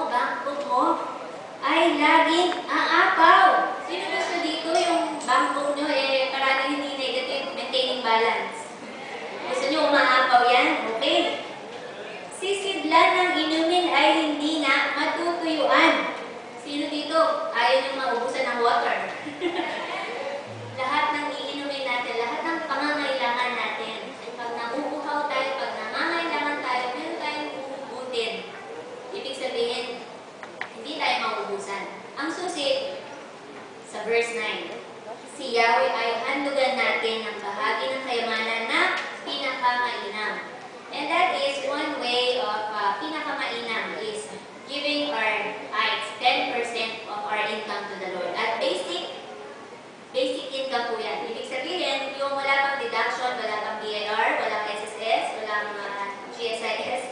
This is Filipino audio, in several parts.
bangko mo, ay laging aapaw. Sino gusto dito yung bangko nyo parang hindi negative, maintaining balance? Gusto nyo umaapaw yan? Okay. Sisidlan ng inumin ay hindi na matutuyuan. Sino dito? Ayaw nyo maubusan ng water. Lahat ng iinumin natin, lahat ng pangangailangan natin. Pag nabubuhaw tayo, pag nangangailangan tayo, meron tayong huhugutin. Ibig sabihin, hindi tayo maubusan. Ang susi, sa verse 9, si Yahweh ay handugan natin ang bahagi ng kayamanan na pinakamainam. And that is one way of pinakamainam is giving our tithes, 10% of our income to the Lord. At basic income po yan. Ibig sabihin, yung wala pang deduction, wala pang BIR, walang SSS, walang GSIS,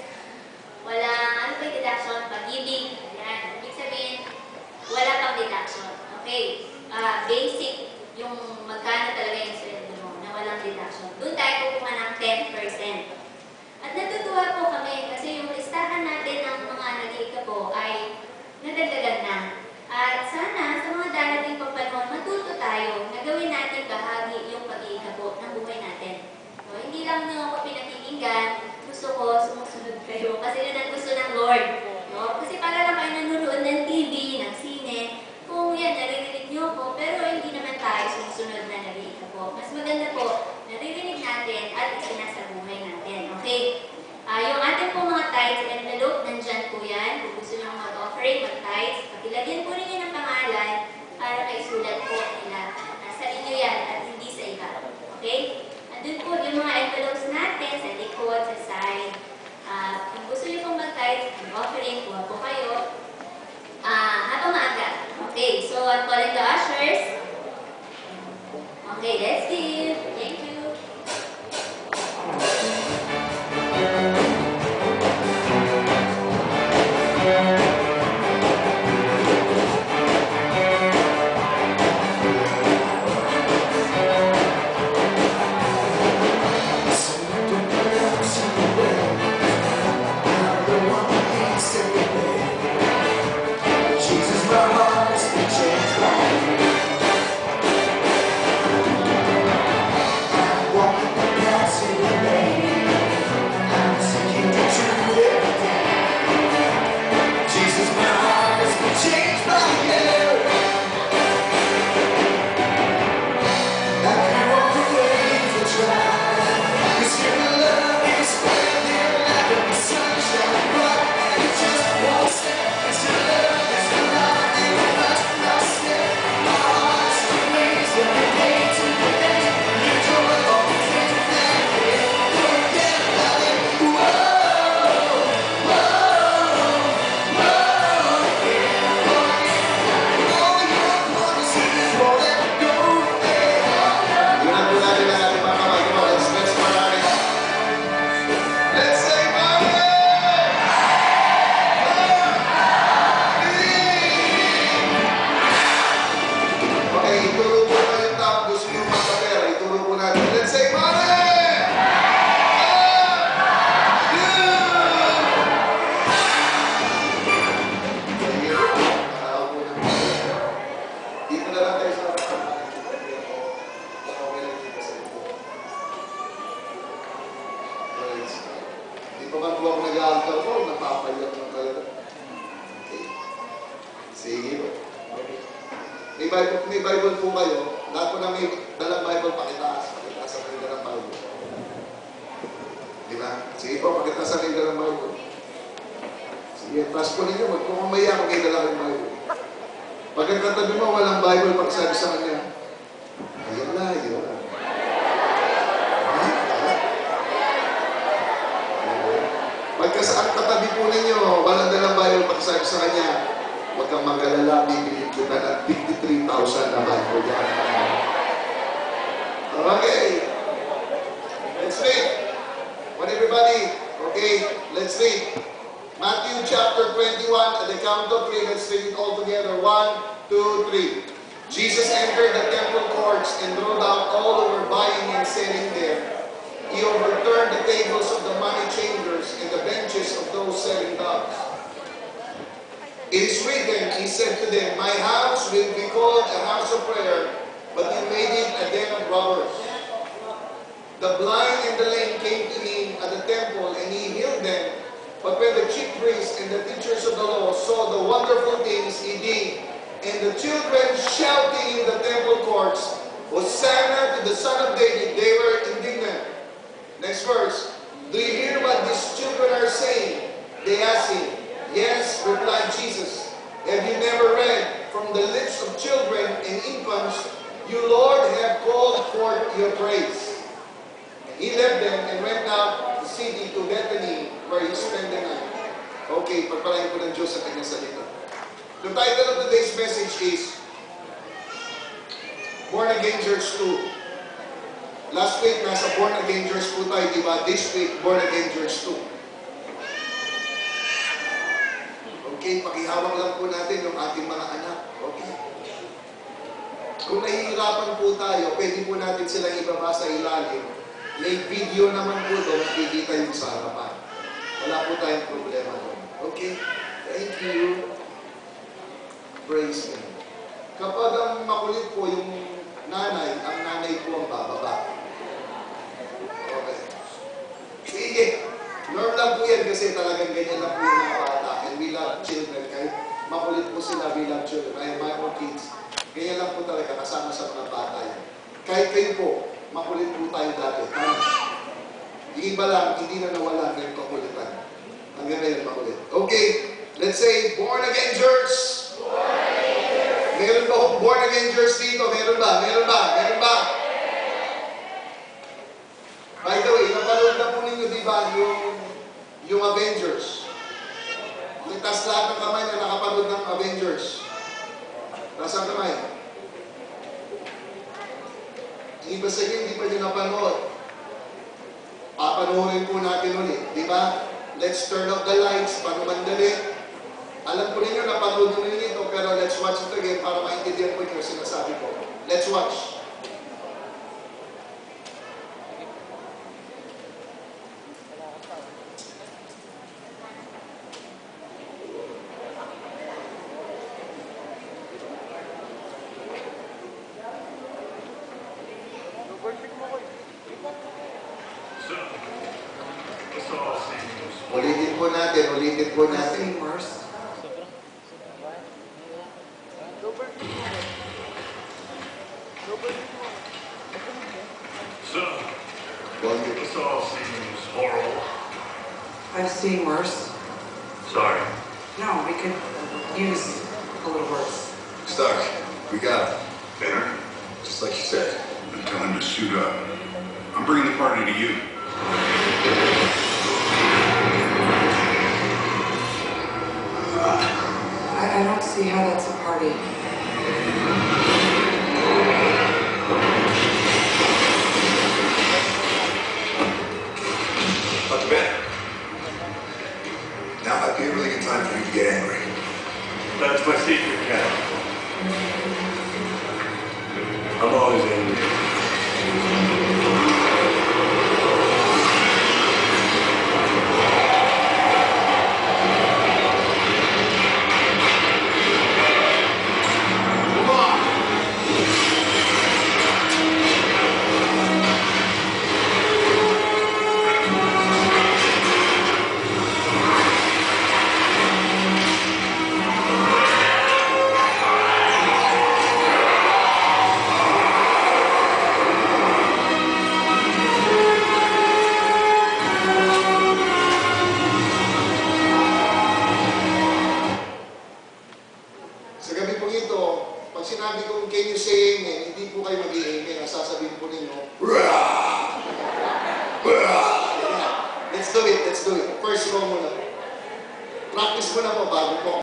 walang ano pa yung deduction, pag-ibig, yan. Ibig sabihin, wala pang deduction. Okay. Basic, yung magkano talaga yung sweldo mo, na walang deduction. Doon tayo kukuha ng 10%. At natutuwa po kami kasi yung listahan natin ng mga nag-iika po ay nadagdagan na. At sana sa mga darating pang panahon, matuto tayo na gawin natin bahagi yung pag-iika po ng buhay natin. So, hindi lang nyo ako pinakikinggan, gusto ko sumusunod kayo kasi yun ang gusto ng Lord. No? Kasi para lang kayo nanonood ng TV, ng sine, kung yan, naririnig nyo po, pero hindi naman tayo sumusunod na nag-iika po. Mas maganda po, naririnig natin at isinasa buhay natin. Okay? Yung ating po mga tithes envelope, nandyan po yan. Kung gusto nyo mag-offering, mag-tithes, pakilagyan po rin yun ng pangalan para maisulat po nila. Nasa inyo yan at hindi sa iba. Okay? Andun po yung mga envelopes natin sa likod, sa side. Kung gusto nyo pong mag-tithes, mag-offering, kuha po kayo. Habang maaga. Okay, so I'm calling the ushers. Okay, let's give. Thank you. May Bible po kayo. Lahat po na may dalang Bible, pakitaas. Pakitaas sa kanila ng Bible. Di ba? Sige po, pakitaas sa kanila ng Bible. Sige, taas po ninyo. Huwag po mamaya kung kayo dalang Bible. Pag ang katabi mo, walang Bible, pagsabi sa kanya, ayun na, ayun na. Pagka sa katabi po ninyo, walang dalang Bible, pagsabi sa kanya, huwag kang mag-alala, bibili kita ng 53,000 na Bible dyan. Okay. Let's read. Want everybody? Okay, let's read. Matthew chapter 21, at the count of 3, let's read it all together. 1, 2, 3. Jesus entered the temple courts and drove out all who were buying and selling there. He overturned the tables of the money changers and the benches of those selling doves. It is written, he said to them, my house will be called a house of prayer, but you made it a den of robbers. The blind and the lame came to him at the temple, and he healed them. But when the chief priests and the teachers of the law saw the wonderful things he did, and the children shouting in the temple courts, Hosanna to the Son of David, they were indignant. Next verse. Do you hear what these children are saying? They asked him. Yes, replied Jesus. Have you never read, from the lips of children and infants, you, Lord, have called forth your praise. He left them and went out the city to Bethany, where he spent the night. Okay, pagpalain ko ng Diyos sa kanyang salita. The title of today's message is Born Again Church 2. Last week, nasa Born Again Church po tayo, diba? This week, Born Again Church 2. Okay, pakihawak lang po natin yung ating mga anak. Okay. Kung nahihirapan po tayo, pwede po natin silang ibaba sa ilalim. May video naman po doon, nakikita yung sa harapan. Wala po tayong problema doon. Okay? Thank you. Praise God. Kapag ang makulit po yung nanay, ang nanay po ang bababa. Okay. Sige. Norm lang po yan kasi talagang ganyan lang po yung mga bata. And we love children. Kahit makulit po sila, we love children. I have my own kids. Ganyan lang po talaga kasama sa mga bata yan. Kahit kayo po, makulit po tayo dati. Yung iba lang, hindi na nawala ng kakulitan. Hanggang ngayon, makulit. Okay, let's say, Born Again Church. Born Again Church. Meron ba Born Again Church dito? Meron ba? Meron ba? Meron ba? By the way, napanood na po ninyo, di ba, yung Avengers. Itaas lahat ng kamay na nakapanood ng Avengers. Taas ang kamay. Iba sa inyo, hindi pa nyo napanood. Papanoorin po natin ulit. Di ba? Let's turn off the lights. Paano mandali? Alam po ninyo, napanood nyo rin ito, pero let's watch it again para maintindihan po yung sinasabi ko. Let's watch. Ulitin po natin, ulitin po natin. So, this all seems horrible. I've seen worse. Sorry. No, we could use a little worse. Stark, we got him. Dinner? Just like you said. Then tell him to suit up. I'm bringing the party to you. I don't see how that's a party. Dr. Ben. Now might be a really good time for you to get angry. That's my secret, Cat. I'm always angry. Sa gabi po ito, pag sinabi kong can you say amen, hindi po kayo mag-i-amen. Sasabihin po ninyo, Rah! Rah! Let's do it, let's do it. First row muna. Practice muna po bago po